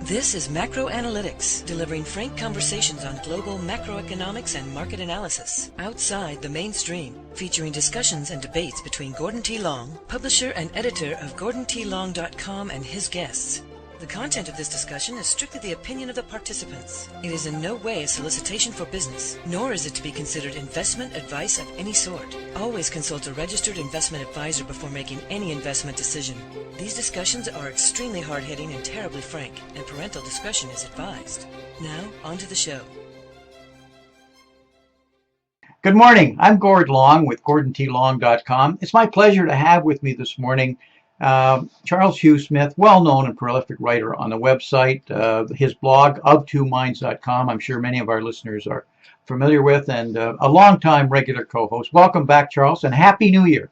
This is Macro Analytics, delivering frank conversations on global macroeconomics and market analysis, outside the mainstream, featuring discussions and debates between Gordon T. Long, publisher and editor of GordonTLong.com, and his guests. The content of this discussion is strictly the opinion of the participants. It is in no way a solicitation for business, nor is it to be considered investment advice of any sort. Always consult a registered investment advisor before making any investment decision. These discussions are extremely hard-hitting and terribly frank, and parental discretion is advised. Now, on to the show. Good morning. I'm Gord Long with GordonTLong.com. It's my pleasure to have with me this morning Charles Hugh Smith, well-known and prolific writer on the website, his blog, of2minds.com. I'm sure many of our listeners are familiar with, and a longtime regular co-host. Welcome back, Charles, and Happy New Year.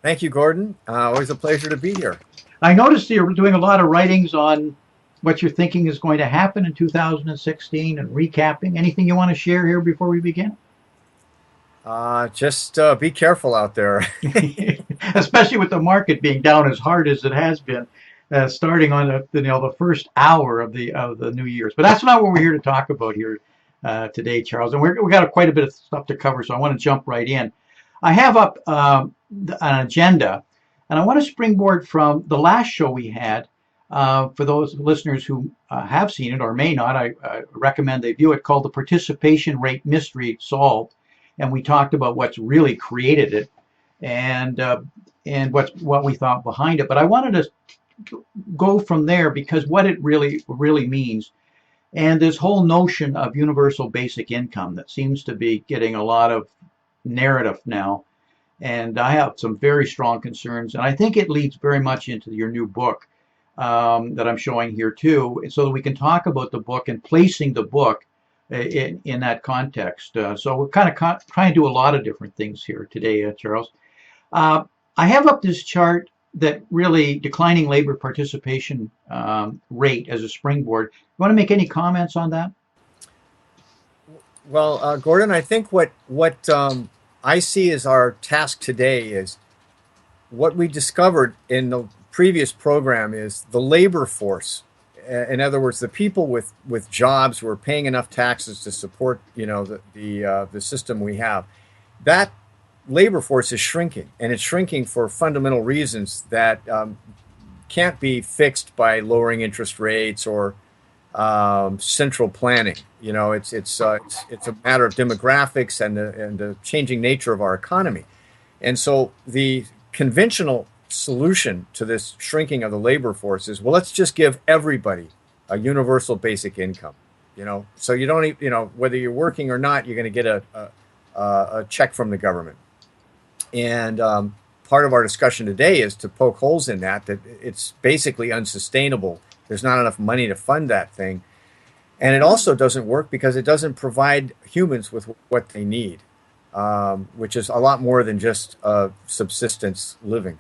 Thank you, Gordon. Always a pleasure to be here. I noticed you're doing a lot of writings on what you're thinking is going to happen in 2016 and recapping. Anything you want to share here before we begin? Just be careful out there. Especially with the market being down as hard as it has been, starting on the first hour of the New Year's. But that's not what we're here to talk about here today, Charles. And we got quite a bit of stuff to cover, so I want to jump right in. I have up an agenda, and I want to springboard from the last show we had. For those listeners who have seen it or may not, I recommend they view it, called The Participation Rate Mystery Solved. And we talked about what's really created it and what we thought behind it. But I wanted to go from there because what it really means, and this whole notion of universal basic income that seems to be getting a lot of narrative now. And I have some very strong concerns, and I think it leads very much into your new book that I'm showing here too, so that we can talk about the book and placing the book in that context. So we're kind of trying to do a lot of different things here today, Charles. I have up this chart that really declining labor participation rate as a springboard. You want to make any comments on that? Well, Gordon, I think what I see as our task today is what we discovered in the previous program is the labor force. In other words, the people with jobs who are paying enough taxes to support, the system we have, that labor force is shrinking, and it's shrinking for fundamental reasons that can't be fixed by lowering interest rates or central planning. It's a matter of demographics and the changing nature of our economy, and so the conventional solution to this shrinking of the labor force is, well, let's just give everybody a universal basic income, so you don't, whether you're working or not, you're going to get a check from the government. And part of our discussion today is to poke holes in that it's basically unsustainable. There's not enough money to fund that thing. And it also doesn't work because it doesn't provide humans with what they need, which is a lot more than just subsistence living.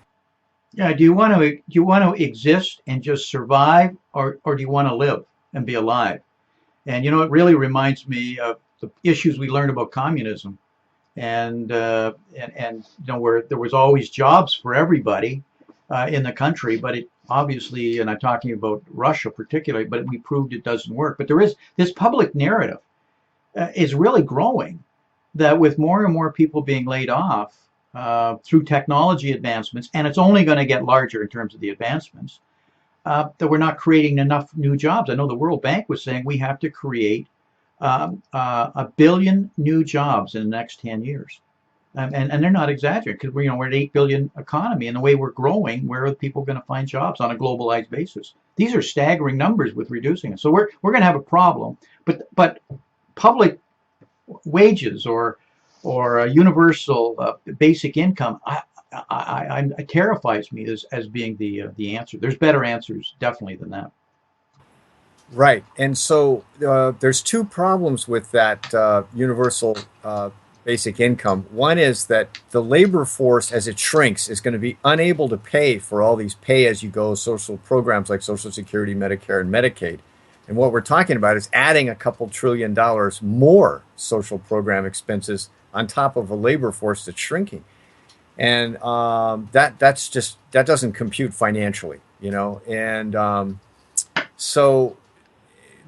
Yeah. Do you want to exist and just survive, or do you want to live and be alive? And it really reminds me of the issues we learned about communism, and where there was always jobs for everybody in the country, but it obviously, and I'm talking about Russia particularly, but we proved it doesn't work. But there is this public narrative is really growing that with more and more people being laid off through technology advancements, and it's only going to get larger in terms of the advancements, that we're not creating enough new jobs. I know the World Bank was saying we have to create 1 billion new jobs in the next 10 years. And they're not exaggerating, because we're at 8 billion economy, and the way we're growing, where are people going to find jobs on a globalized basis? These are staggering numbers with reducing it. So we're going to have a problem. But public wages or a universal basic income, it terrifies me as being the answer. There's better answers definitely than that. Right, and so there's two problems with that universal basic income. One is that the labor force, as it shrinks, is going to be unable to pay for all these pay-as-you-go social programs like Social Security, Medicare, and Medicaid. And what we're talking about is adding a couple $1 trillion more social program expenses on top of a labor force that's shrinking. And that doesn't compute financially, and So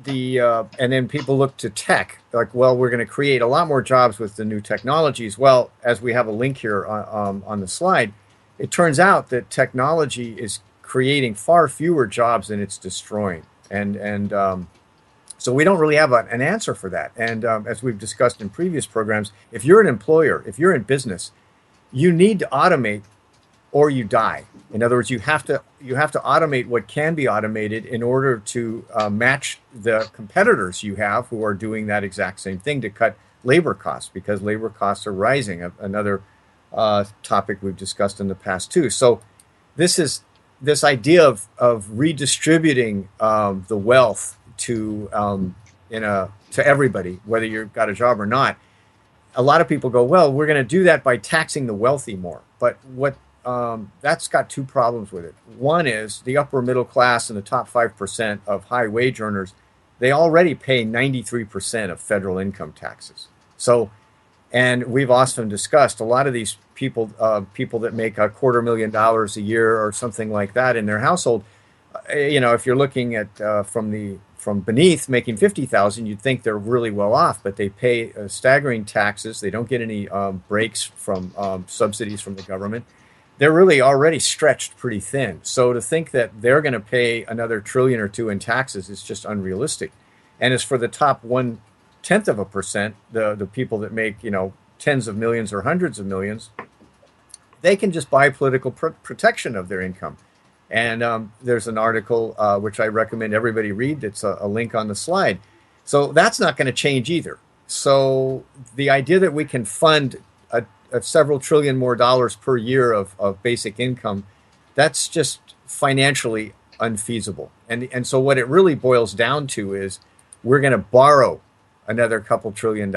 and then people look to tech, like, well, we're going to create a lot more jobs with the new technologies. Well, as we have a link here on the slide, it turns out that technology is creating far fewer jobs than it's destroying, and so we don't really have an answer for that. And as we've discussed in previous programs, if you're an employer, if you're in business, you need to automate or you die. In other words, you have to automate what can be automated in order to match the competitors you have who are doing that exact same thing to cut labor costs, because labor costs are rising. Another topic we've discussed in the past too. So this idea of redistributing the wealth to to everybody, whether you've got a job or not. A lot of people go, well, we're going to do that by taxing the wealthy more. But that's got two problems with it. One is the upper middle class and the top 5% of high wage earners, they already pay 93% of federal income taxes. So, and we've often discussed a lot of these people that make $250,000 a year or something like that in their household. If you're looking at from beneath making 50,000, you'd think they're really well off, but they pay staggering taxes. They don't get any breaks from subsidies from the government. They're really already stretched pretty thin. So to think that they're going to pay another trillion or two in taxes is just unrealistic. And as for the top 0.1%, the people that make tens of millions or hundreds of millions, they can just buy political protection of their income. And there's an article which I recommend everybody read. It's a link on the slide. So that's not going to change either. So the idea that we can fund a several trillion more dollars per year of basic income, that's just financially unfeasible. And so what it really boils down to is we're going to borrow another couple $1 trillion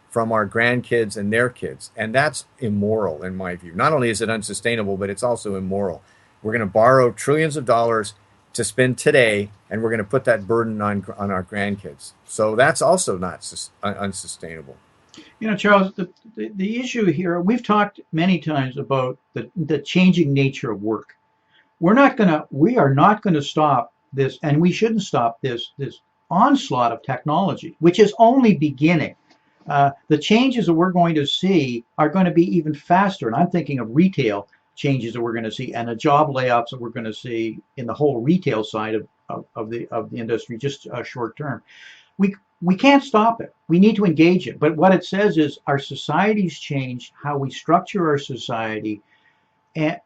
from our grandkids and their kids. And that's immoral in my view. Not only is it unsustainable, but it's also immoral. We're going to borrow trillions of dollars to spend today, and we're going to put that burden on our grandkids. So that's also not unsustainable. Charles, the issue here, we've talked many times about the changing nature of work. We are not going to stop this, and we shouldn't stop this onslaught of technology, which is only beginning. The changes that we're going to see are going to be even faster, and I'm thinking of retail changes that we're going to see and the job layoffs that we're going to see in the whole retail side of the industry, just short term. We can't stop it. We need to engage it. But what it says is our society's changed, how we structure our society,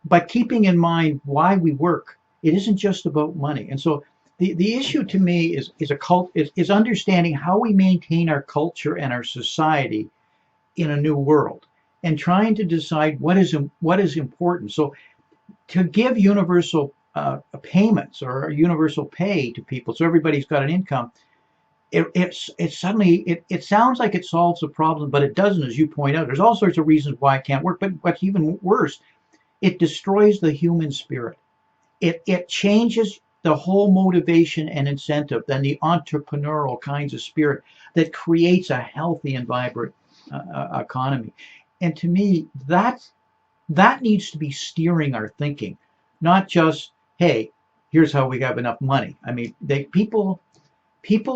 but keeping in mind why we work. It isn't just about money. And so the issue to me is understanding how we maintain our culture and our society in a new world, and trying to decide what is important. So to give universal payments or universal pay to people, so everybody's got an income, it sounds like it solves the problem, but it doesn't, as you point out. There's all sorts of reasons why it can't work, but what's even worse, it destroys the human spirit. It changes the whole motivation and incentive, then the entrepreneurial kinds of spirit that creates a healthy and vibrant economy. And to me, that needs to be steering our thinking, not just, hey, here's how we have enough money. I mean, people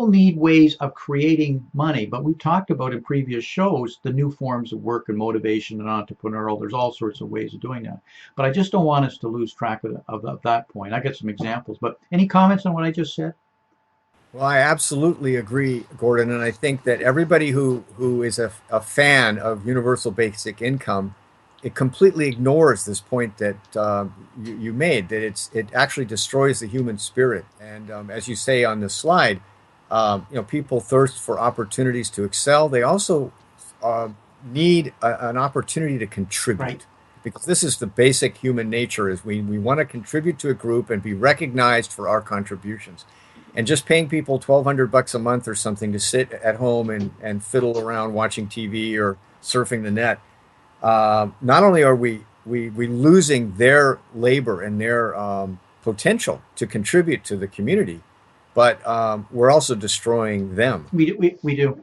need ways of creating money, but we've talked about in previous shows the new forms of work and motivation and entrepreneurial. There's all sorts of ways of doing that. But I just don't want us to lose track of that point. I got some examples, but any comments on what I just said? Well, I absolutely agree, Gordon, and I think that everybody who is a fan of universal basic income, it completely ignores this point that you made, that it actually destroys the human spirit. And as you say on this slide, people thirst for opportunities to excel. They also need an opportunity to contribute. Right. Because this is the basic human nature: is we want to contribute to a group and be recognized for our contributions. And just paying people $1,200 a month or something to sit at home and fiddle around watching TV or surfing the net, not only are we losing their labor and their potential to contribute to the community, but we're also destroying them. We do.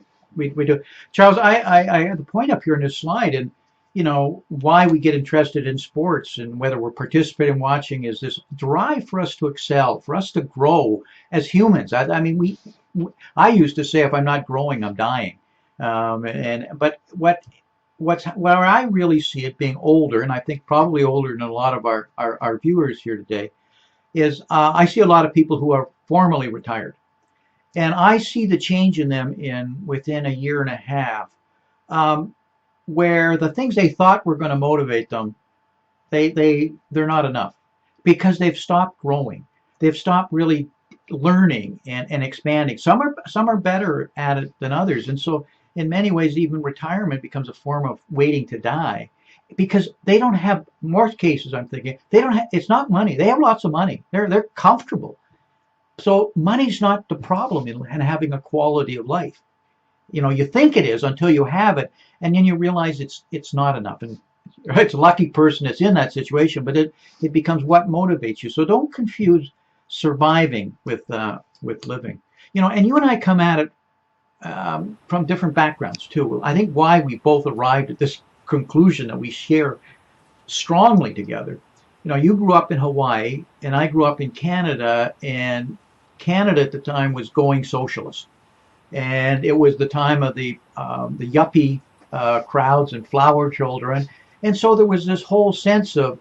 Charles, I had the point up here in this slide, and why we get interested in sports and whether we're participating and watching is this drive for us to excel, for us to grow as humans. I mean, I used to say, if I'm not growing, I'm dying. But where I really see it being older, and I think probably older than a lot of our viewers here today, is I see a lot of people who are formally retired, and I see the change in them in within a year and a half, um, where the things they thought were going to motivate them, they're not enough because they've stopped growing. They've stopped really learning and expanding. Some are better at it than others, and so in many ways, even retirement becomes a form of waiting to die because they don't have more cases. I'm thinking they don't have. It's not money. They have lots of money. They're comfortable. So money's not the problem in having a quality of life. You think it is until you have it, and then you realize it's not enough. And it's a lucky person that's in that situation, but it becomes what motivates you. So don't confuse surviving with living. And you and I come at it from different backgrounds too. I think why we both arrived at this conclusion that we share strongly together. You grew up in Hawaii, and I grew up in Canada, and Canada at the time was going socialist, and it was the time of the yuppie crowds and flower children, and so there was this whole sense of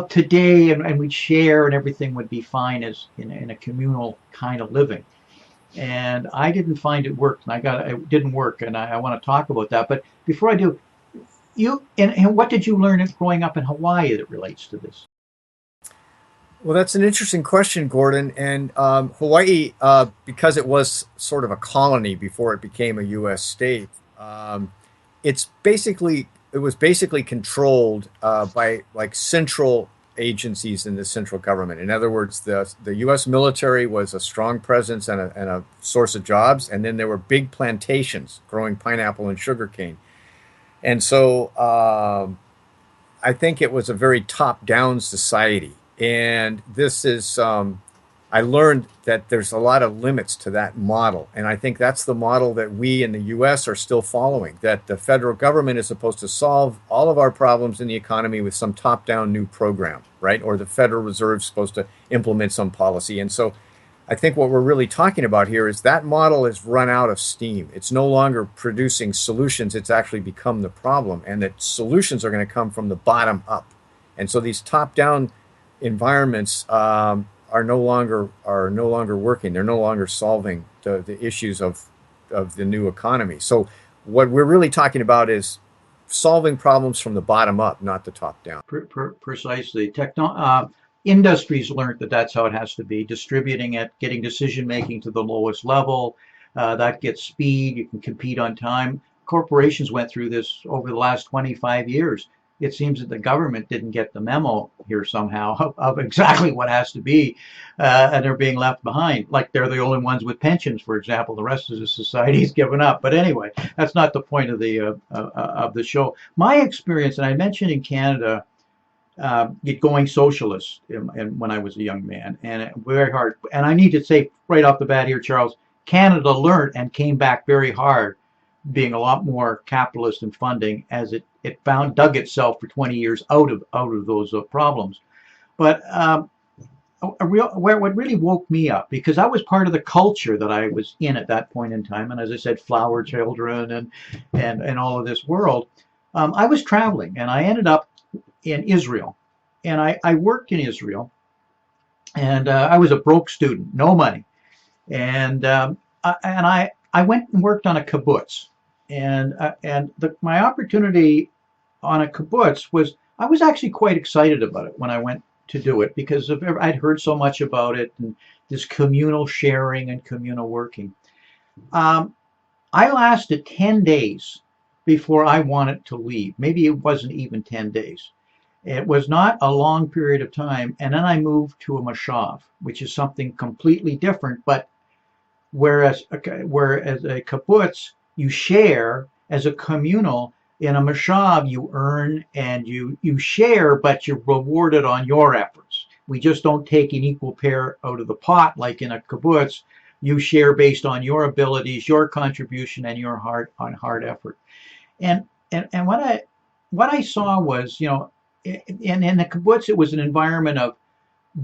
today, and we'd share, and everything would be fine as in a communal kind of living. And I didn't find it worked, and it didn't work, and I want to talk about that. But before I do, and what did you learn growing up in Hawaii that relates to this? Well, that's an interesting question, Gordon. And Hawaii, because it was sort of a colony before it became a U.S. state, it was basically controlled by like central agencies in the central government. In other words, the U.S. military was a strong presence and a source of jobs, and then there were big plantations growing pineapple and sugarcane. And so I think it was a very top-down society. And this is, I learned that there's a lot of limits to that model. And I think that's the model that we in the US are still following, that the federal government is supposed to solve all of our problems in the economy with some top-down new program, right? Or the Federal Reserve is supposed to implement some policy. And so I think what we're really talking about here is that model has run out of steam. It's no longer producing solutions. It's actually become the problem. And that solutions are going to come from the bottom up. And so these top-down environments are no longer working. They're no longer solving the issues of the new economy. So what we're really talking about is solving problems from the bottom up, not the top down. Precisely. Industries learned that that's how it has to be. Distributing it, getting decision making to the lowest level. That gets speed. You can compete on time. Corporations went through this over the last 25 years. It seems that the government didn't get the memo here somehow of exactly what has to be, and they're being left behind. Like they're the only ones with pensions, for example. The rest of the society's given up. But anyway, that's not the point of the show. My experience, and I mentioned in Canada, it going socialist when I was a young man, and very hard. And I need to say right off the bat here, Charles, Canada learned and came back very hard, being a lot more capitalist in funding as it dug itself for 20 years out of those problems. But what really woke me up, because I was part of the culture that I was in at that point in time, and as I said, flower children and all of this world, I was traveling, and I ended up in Israel, and I worked in Israel, and I was a broke student, no money, and I went and worked on a kibbutz, and my opportunity on a kibbutz was, I was actually quite excited about it when I went to do it because I'd heard so much about it and this communal sharing and communal working. I lasted 10 days before I wanted to leave. Maybe it wasn't even 10 days. It was not a long period of time. And then I moved to a mashav, which is something completely different. But whereas a kibbutz, you share as a communal. In a mashav, you earn and you share, but you're rewarded on your efforts. We just don't take an equal pair out of the pot like in a kibbutz. You share based on your abilities, your contribution, and your hard effort. And what what I saw was, in the kibbutz, it was an environment of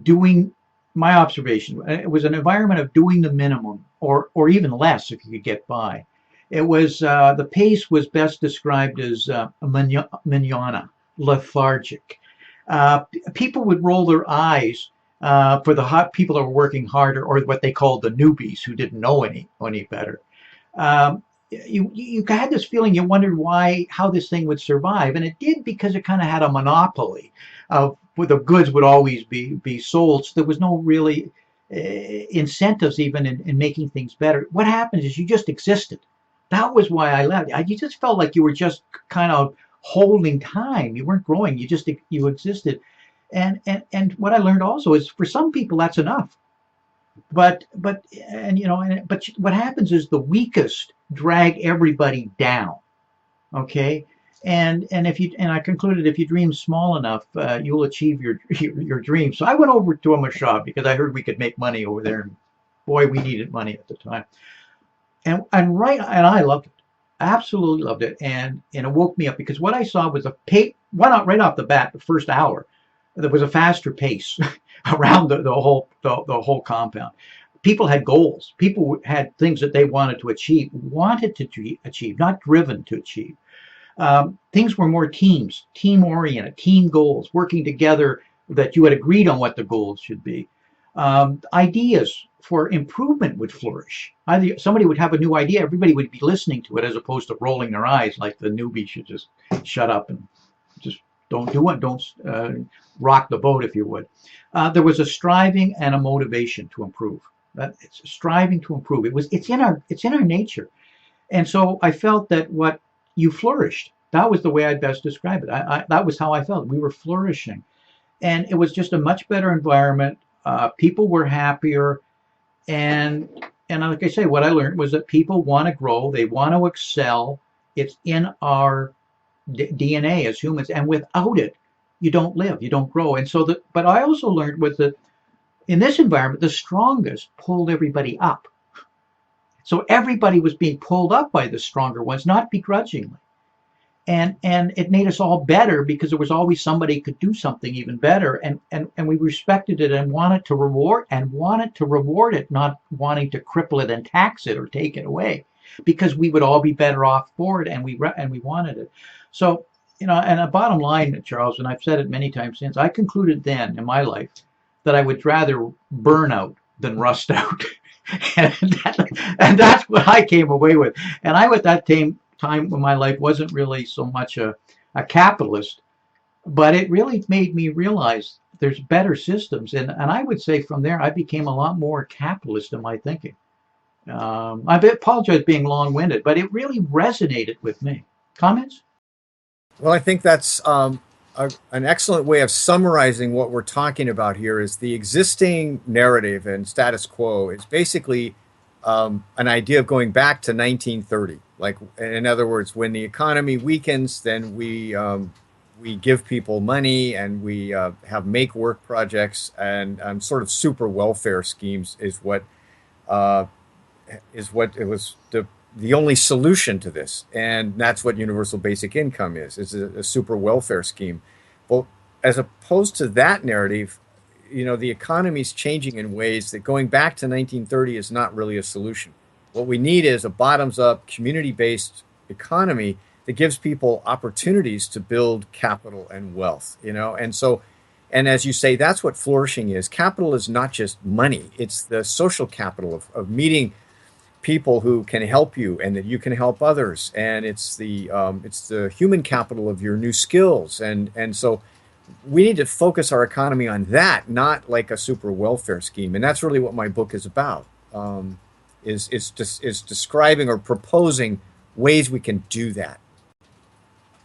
doing, my observation, it was an environment of doing the minimum or even less if you could get by. It was, the pace was best described as manana, lethargic. People would roll their eyes for the hot people who were working harder, or what they called the newbies who didn't know any better. Um, you had this feeling, you wondered how this thing would survive, and it did, because it kind of had a monopoly of where the goods would always be sold. So there was no really incentives even in making things better. What happens is you just existed. That was why I left. You just felt like you were just kind of holding time. You weren't growing. You existed. And what I learned also is, for some people that's enough. But what happens is the weakest drag everybody down. Okay. And I concluded, if you dream small enough, you'll achieve your dream. So I went over to a mashab because I heard we could make money over there. And boy, we needed money at the time. And I loved it, absolutely loved it. And it woke me up, because what I saw was right off the bat, the first hour, there was a faster pace around the whole compound. People had goals. People had things that they wanted to achieve, not driven to achieve. Things were more team oriented, team goals, working together, that you had agreed on what the goals should be. Ideas for improvement would flourish. Somebody would have a new idea, everybody would be listening to it, as opposed to rolling their eyes like the newbie should just shut up and just don't do it. Don't rock the boat, if you would. There was a striving and a motivation to improve. It's striving to improve. It's in our nature. And so I felt that you flourished. That was the way I'd best describe it. That was how I felt. We were flourishing, and it was just a much better environment. People were happier, and like I say, what I learned was that people want to grow. They want to excel. It's in our DNA as humans, and without it, you don't live, you don't grow. And so, but I also learned was that in this environment, the strongest pulled everybody up. So everybody was being pulled up by the stronger ones, not begrudgingly. And it made us all better, because there was always somebody who could do something even better. And we respected it and wanted to reward it, not wanting to cripple it and tax it or take it away, because we would all be better off for it, and we wanted it. So, and a bottom line, Charles, and I've said it many times since, I concluded then in my life that I would rather burn out than rust out. and that's what I came away with. And I, at that time in my life, wasn't really so much a capitalist, but it really made me realize there's better systems. And I would say from there, I became a lot more capitalist in my thinking. I apologize being long-winded, but it really resonated with me. Comments? Well, I think that's an excellent way of summarizing what we're talking about here. Is the existing narrative and status quo is basically an idea of going back to 1930. Like, in other words, when the economy weakens, then we give people money, and we have make work projects, and sort of super welfare schemes is what it was the only solution to this. And that's what universal basic income is. It's a super welfare scheme. Well, as opposed to that narrative, the economy is changing in ways that going back to 1930 is not really a solution. What we need is a bottoms-up, community-based economy that gives people opportunities to build capital and wealth, and as you say, that's what flourishing is. Capital is not just money. It's the social capital of meeting people who can help you and that you can help others. And it's the human capital of your new skills. And so we need to focus our economy on that, not like a super welfare scheme. And that's really what my book is about, is describing or proposing ways we can do that.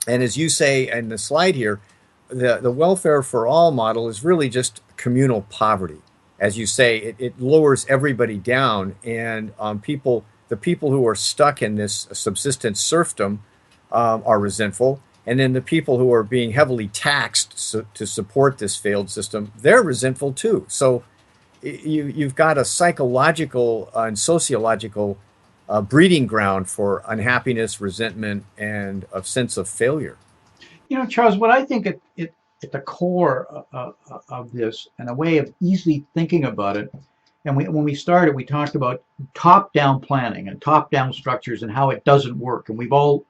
And as you say in the slide here, the welfare for all model is really just communal poverty. As you say, it lowers everybody down, and the people who are stuck in this subsistence serfdom are resentful. And then the people who are being heavily taxed to support this failed system, they're resentful too. So you've got a psychological and sociological breeding ground for unhappiness, resentment, and a sense of failure. Charles, what I think at the core of this, and a way of easily thinking about it, and when we started, we talked about top-down planning and top-down structures and how it doesn't work. And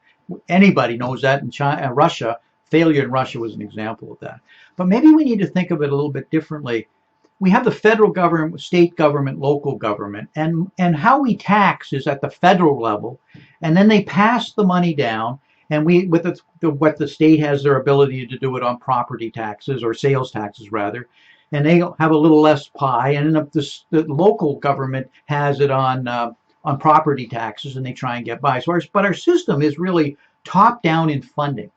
anybody knows that in China, Russia, failure in Russia was an example of that. But maybe we need to think of it a little bit differently. We have the federal government, state government, local government, and how we tax is at the federal level, and then they pass the money down, and we with what the state has their ability to do it on property taxes or sales taxes rather, and they have a little less pie, and then the local government has it on property taxes, and they try and get by. But our system is really top down in funding.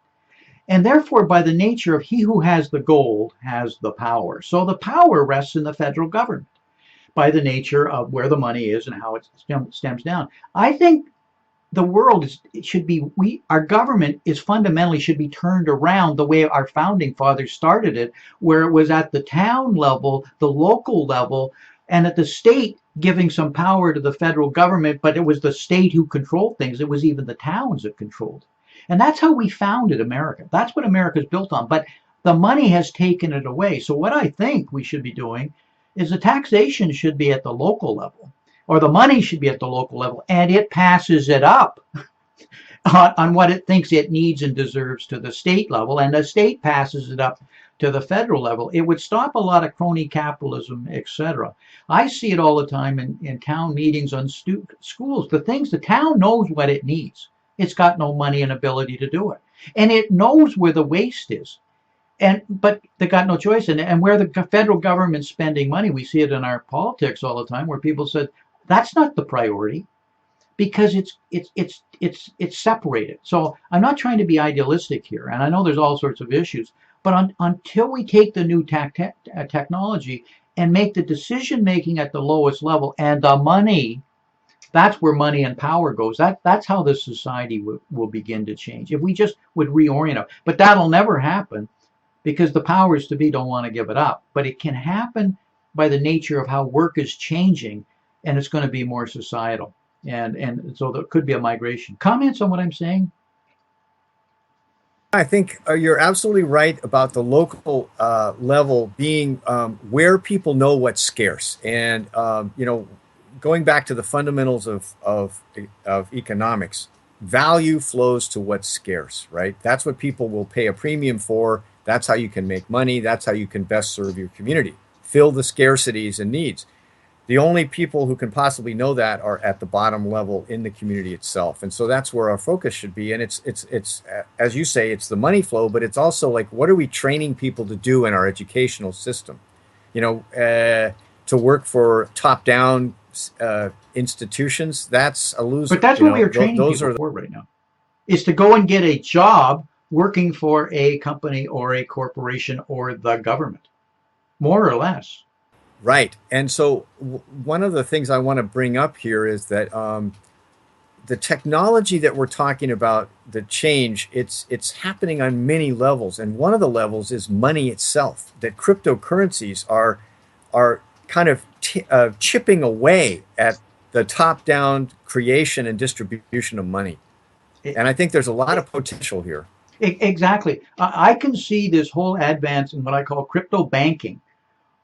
And therefore, by the nature of he who has the gold has the power. So the power rests in the federal government by the nature of where the money is and how it stems down. I think the world our government is fundamentally should be turned around the way our founding fathers started it, where it was at the town level, the local level, and at the state giving some power to the federal government, but it was the state who controlled things. It was even the towns that controlled. And that's how we founded America. That's what America is built on. But the money has taken it away. So what I think we should be doing is the taxation should be at the local level, or the money should be at the local level, and it passes it up on what it thinks it needs and deserves to the state level, and the state passes it up to the federal level. It would stop a lot of crony capitalism, etc. I see it all the time in town meetings on schools. The town knows what it needs. It's got no money and ability to do it. And it knows where the waste is. But they got no choice. And where the federal government's spending money, we see it in our politics all the time, where people said, that's not the priority because it's separated. So I'm not trying to be idealistic here. And I know there's all sorts of issues, but until we take the new technology and make the decision making at the lowest level and the money, that's where money and power goes. That's how the society will begin to change if we just would reorient it. But that'll never happen because the powers to be don't want to give it up. But it can happen by the nature of how work is changing, and it's going to be more societal. And so there could be a migration. Comments on what I'm saying? I think you're absolutely right about the local level being where people know what's scarce. And, going back to the fundamentals of economics, value flows to what's scarce, right? That's what people will pay a premium for. That's how you can make money. That's how you can best serve your community, fill the scarcities and needs. The only people who can possibly know that are at the bottom level in the community itself. And so that's where our focus should be. And it's as you say, it's the money flow, but it's also like, what are we training people to do in our educational system? To work for top-down institutions, that's a loser. But that's what we are training people for right now, is to go and get a job working for a company or a corporation or the government, more or less. Right. And so one of the things I want to bring up here is that the technology that we're talking about, the change, it's happening on many levels. And one of the levels is money itself, that cryptocurrencies are kind of chipping away at the top-down creation and distribution of money. And I think there's a lot of potential here. Exactly. I can see this whole advance in what I call crypto banking,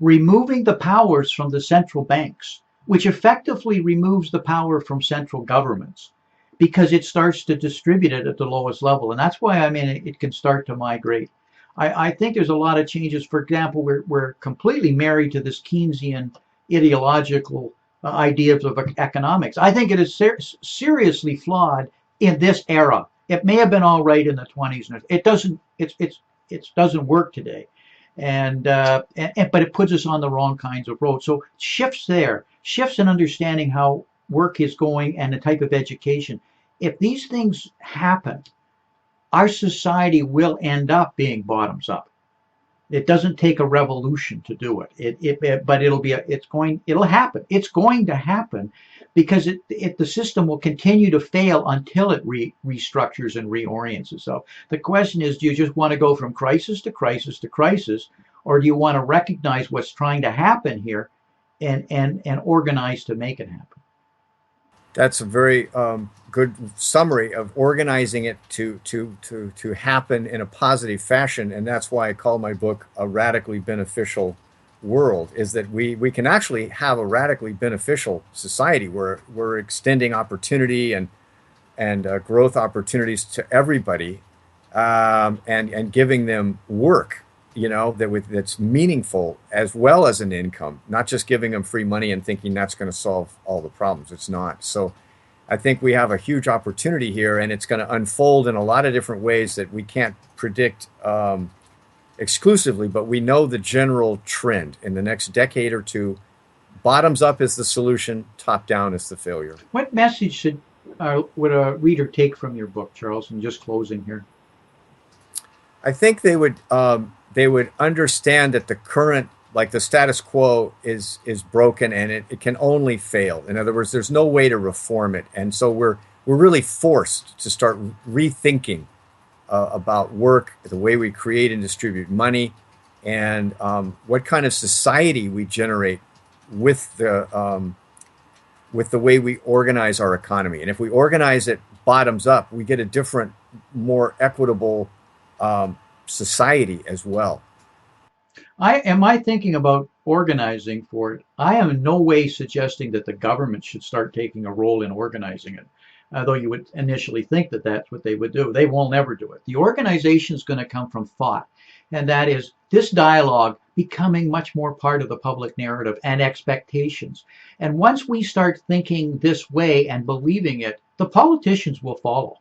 removing the powers from the central banks, which effectively removes the power from central governments because it starts to distribute it at the lowest level. And that's why it can start to migrate. I think there's a lot of changes. For example, we're completely married to this Keynesian ideological ideas of economics. I think it is seriously flawed in this era. It may have been all right in the 20s, and it doesn't work today. But it puts us on the wrong kinds of roads. So shifts in understanding how work is going and the type of education. If these things happen, our society will end up being bottoms up. It doesn't take a revolution to do it. But it'll happen. It's going to happen because the system will continue to fail until it restructures and reorients itself. The question is, do you just want to go from crisis to crisis to crisis, or do you want to recognize what's trying to happen here and organize to make it happen? That's a very good summary of organizing it to happen in a positive fashion, and that's why I call my book A Radically Beneficial World. Is that we can actually have a radically beneficial society where we're extending opportunity and growth opportunities to everybody, and giving them work, that's meaningful as well as an income, not just giving them free money and thinking that's going to solve all the problems. It's not. So I think we have a huge opportunity here, and it's going to unfold in a lot of different ways that we can't predict exclusively, but we know the general trend in the next decade or two. Bottoms up is the solution, top down is the failure. What message would a reader take from your book, Charles? And just closing here. I think they would understand that the current, like the status quo, is broken, and it can only fail. In other words, there's no way to reform it, and so we're really forced to start rethinking about work, the way we create and distribute money, and what kind of society we generate with the way we organize our economy. And if we organize it bottoms up, we get a different, more equitable society as well. Am I thinking about organizing for it? I am in no way suggesting that the government should start taking a role in organizing it, though you would initially think that that's what they would do. They will never do it. The organization is going to come from thought, and that is this dialogue becoming much more part of the public narrative and expectations. And once we start thinking this way and believing it, the politicians will follow.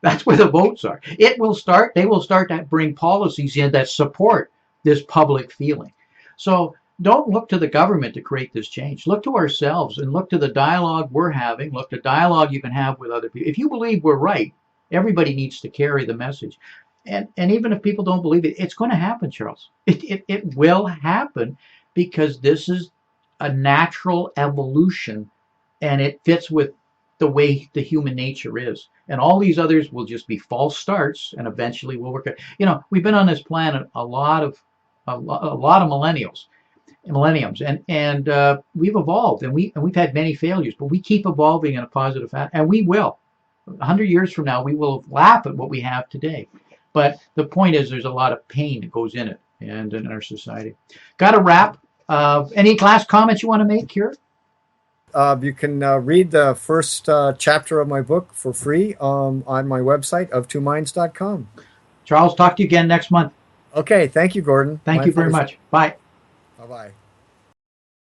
That's where the votes are. They will start to bring policies in that support this public feeling. So don't look to the government to create this change. Look to ourselves and look to the dialogue we're having. Look to dialogue you can have with other people. If you believe we're right, everybody needs to carry the message. And even if people don't believe it, it's going to happen, Charles. It will happen, because this is a natural evolution, and it fits with the way the human nature is. And all these others will just be false starts, and eventually we'll work it. We've been on this planet a lot of millenniums, and we've evolved, and we've had many failures, but we keep evolving in a positive fashion, and we will. 100 years from now, we will laugh at what we have today. But the point is, there's a lot of pain that goes in it and in our society. Got to wrap. Any last comments you want to make here? You can read the first chapter of my book for free on my website, of2minds.com. Charles, talk to you again next month. Okay. Thank you, Gordon. Thank you very much. Bye. Bye-bye.